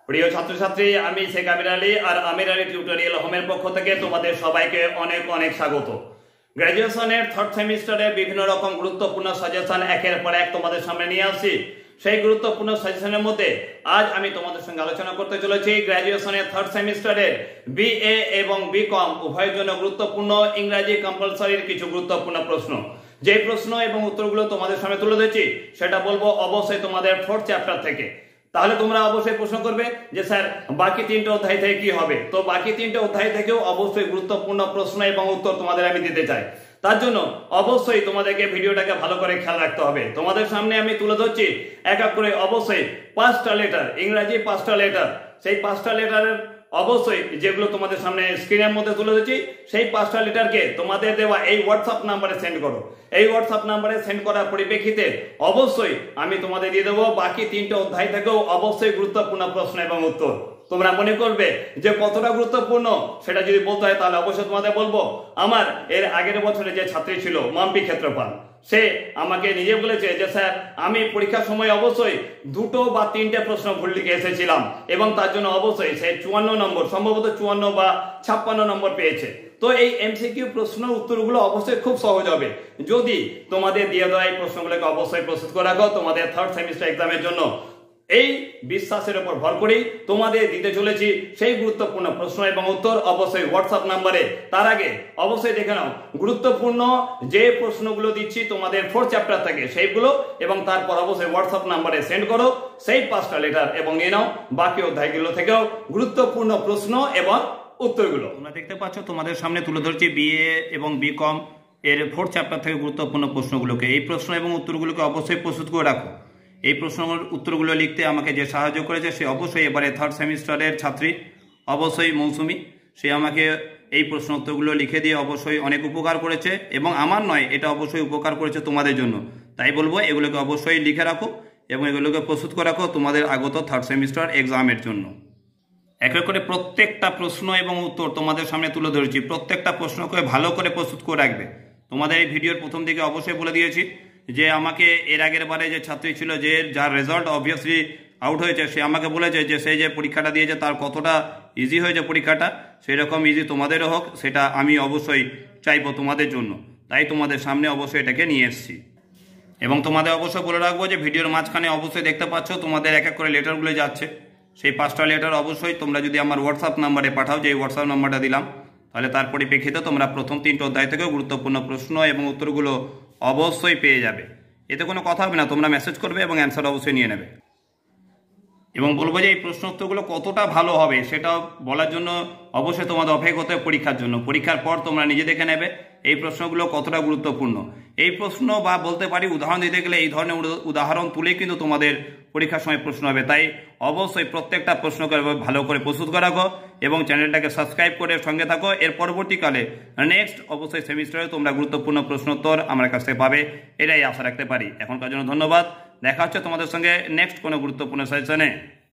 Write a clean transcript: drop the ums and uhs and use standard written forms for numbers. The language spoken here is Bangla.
প্রিয় ছাত্রছাত্রী, আমি শেখ আমির আলী আর আমির আলী টিউটোরিয়াল হোমের পক্ষ থেকে তোমাদের সবাইকে অনেক অনেক স্বাগত। গ্র্যাজুয়েশনের থার্ড সেমিস্টারে বিভিন্ন রকম গুরুত্বপূর্ণ সাজেশন একের পর এক তোমাদের সামনে নিয়ে আসছি। সেই গুরুত্বপূর্ণ সাজেশনের মধ্যে আজ আমি তোমাদের সঙ্গে আলোচনা করতে চলেছি গ্র্যাজুয়েশনের থার্ড সেমিস্টারের বিএ এবং বিকম উভয়ের জন্য গুরুত্বপূর্ণ ইংরাজি কম্পালসরির কিছু গুরুত্বপূর্ণ প্রশ্ন। যে প্রশ্ন এবং উত্তরগুলো তোমাদের সামনে তুলে ধরছি সেটা বলবো অবশ্যই তোমাদের ফোর্থ চ্যাপ্টার থেকে। তাহলে তোমরা অবশ্যই প্রশ্ন করবে যে স্যার বাকি তিনটে অধ্যায় থেকে কি হবে। তো বাকি তিনটে অধ্যায় থেকেও অবশ্যই গুরুত্বপূর্ণ প্রশ্ন এবং উত্তর তোমাদের আমি দিতে চাই। তার জন্য অবশ্যই তোমাদেরকে ভিডিওটাকে ভালো করে খেয়াল রাখতে হবে। তোমাদের সামনে আমি তুলে ধরছি এক এক করে অবশ্যই 5টা লেটার, ইংরাজি 5টা লেটার। সেই 5টা লেটারের অবশ্যই যেগুলো তোমাদের সামনে স্ক্রিনের মধ্যে তুলে দিচ্ছি সেই 5টা লেটারকে তোমাদের দেওয়া এই হোয়াটসঅ্যাপ নাম্বারে সেন্ড করো। এই হোয়াটসঅ্যাপ নাম্বারে সেন্ড করার পরিপ্রেক্ষিতে অবশ্যই আমি তোমাদের দিয়ে দেবো বাকি তিনটে অধ্যায় থেকেও অবশ্যই গুরুত্বপূর্ণ প্রশ্ন এবং উত্তর। তোমরা মনে করবে যে কতটা গুরুত্বপূর্ণ সেটা যদি বলতে হয় তাহলে অবশ্যই তোমাদের বলবো। আমার এর আগের বছরে যে ছাত্রী ছিল মাম্পি ক্ষেত্রপাল, সে আমাকে নিজে বলেছে যে স্যার আমি পরীক্ষার সময় অবশ্যই 2টো বা 3টে প্রশ্ন ভুল লিখে এসেছিলাম এবং তার জন্য অবশ্যই সে 54 নম্বর, সম্ভবত 54 বা 56 নম্বর পেয়েছে। তো এই এমসিকিউ প্রশ্ন উত্তরগুলো অবশ্যই খুব সহজ হবে যদি তোমাদের দিয়ে দেওয়া এই প্রশ্নগুলোকে অবশ্যই প্রস্তুত করে রাখো তোমাদের থার্ড সেমিস্টার এক্সামের জন্য। এই বিশ্বাসের উপর ভর করেই তোমাদের দিতে চলেছি সেই গুরুত্বপূর্ণ প্রশ্ন এবং উত্তর অবশ্যই হোয়াটসঅ্যাপ নাম্বারে। তার আগে অবশ্যই দেখে নাও গুরুত্বপূর্ণ যে প্রশ্নগুলো দিচ্ছি তোমাদের ফোর্থ চ্যাপ্টার থেকে সেইগুলো, এবং তারপর অবশ্যই হোয়াটসঅ্যাপ নাম্বারে সেন্ড করো সেই 5টা লেটার এবং নিয়ে নাও বাকি অধ্যায়গুলো থেকেও গুরুত্বপূর্ণ প্রশ্ন এবং উত্তরগুলো। তোমরা দেখতে পাচ্ছ তোমাদের সামনে তুলে ধরছি বিএ এবং বিকম এর ফোর্থ চ্যাপ্টার থেকে গুরুত্বপূর্ণ প্রশ্নগুলোকে। এই প্রশ্ন এবং উত্তরগুলোকে অবশ্যই প্রস্তুত করে রাখো। এই প্রশ্নের উত্তরগুলো লিখতে আমাকে যে সাহায্য করেছে সে অবশ্যই এবারে থার্ড সেমিস্টারের ছাত্রী, অবশ্যই মৌসুমি। সে আমাকে এই প্রশ্ন উত্তরগুলো লিখে দিয়ে অবশ্যই অনেক উপকার করেছে এবং আমার নয়, এটা অবশ্যই উপকার করেছে তোমাদের জন্য। তাই বলবো এগুলোকে অবশ্যই লিখে রাখো এবং এগুলোকে প্রস্তুত করে রাখো তোমাদের আগত থার্ড সেমিস্টার এক্সামের জন্য। এক এক করে প্রত্যেকটা প্রশ্ন এবং উত্তর তোমাদের সামনে তুলে ধরেছি। প্রত্যেকটা প্রশ্নকে ভালো করে প্রস্তুত করে রাখবে। তোমাদের এই ভিডিওর প্রথম দিকে অবশ্যই বলে দিয়েছি যে আমাকে এর আগের বারে যে ছাত্রী ছিল যে যার রেজাল্ট অবভিয়াসলি আউট হয়েছে, সে আমাকে বলেছে যে সে যে পরীক্ষাটা দিয়েছে তার কতটা ইজি হয়েছে পরীক্ষাটা, সেই রকম ইজি তোমাদেরও হোক সেটা আমি অবশ্যই চাইবো তোমাদের জন্য। তাই তোমাদের সামনে অবশ্যই এটাকে নিয়ে এসেছি এবং তোমাদের অবশ্যই বলে রাখবো যে ভিডিওর মাঝখানে অবশ্যই দেখতে পাচ্ছ তোমাদের এক এক করে লেটারগুলো যাচ্ছে। সেই 5টা লেটার অবশ্যই তোমরা যদি আমার হোয়াটসঅ্যাপ নাম্বারে পাঠাও, যে হোয়াটসঅ্যাপ নাম্বারটা দিলাম, তাহলে তার পরিপ্রেক্ষিতে তোমরা প্রথম 3টে অধ্যায় থেকেও গুরুত্বপূর্ণ প্রশ্ন এবং উত্তরগুলো অবশ্যই পেয়ে যাবে। এতে কোনো কথা হবে না, তোমরা মেসেজ করবে এবং অ্যান্সার অবশ্যই নিয়ে নেবে। এবং বলবো যে এই প্রশ্ন উত্তরগুলো কতটা ভালো হবে সেটা বলার জন্য অবশ্যই তোমাদের অপেক্ষা করতে হবে পরীক্ষার জন্য। পরীক্ষার পর তোমরা নিজে দেখে নেবে এই প্রশ্নগুলো কতটা গুরুত্বপূর্ণ। এই প্রশ্ন বা বলতে পারি উদাহরণ দিতে গেলে এই ধরনের উদাহরণ তুলেই কিন্তু তোমাদের পরীক্ষার সময় প্রশ্ন হবে। তাই অবশ্যই প্রত্যেকটা প্রশ্নকে ভালো করে প্রস্তুত করে রাখো এবং চ্যানেলটাকে সাবস্ক্রাইব করে সঙ্গে থাকো। এর পরবর্তীকালে নেক্সট অবশ্যই সেমিস্টারে তোমরা গুরুত্বপূর্ণ প্রশ্নোত্তর আমার কাছ থেকে পাবে, এটাই আশা রাখতে পারি। এখনকার জন্য ধন্যবাদ। দেখা হচ্ছে তোমাদের সঙ্গে নেক্সট কোনো গুরুত্বপূর্ণ সেশনে।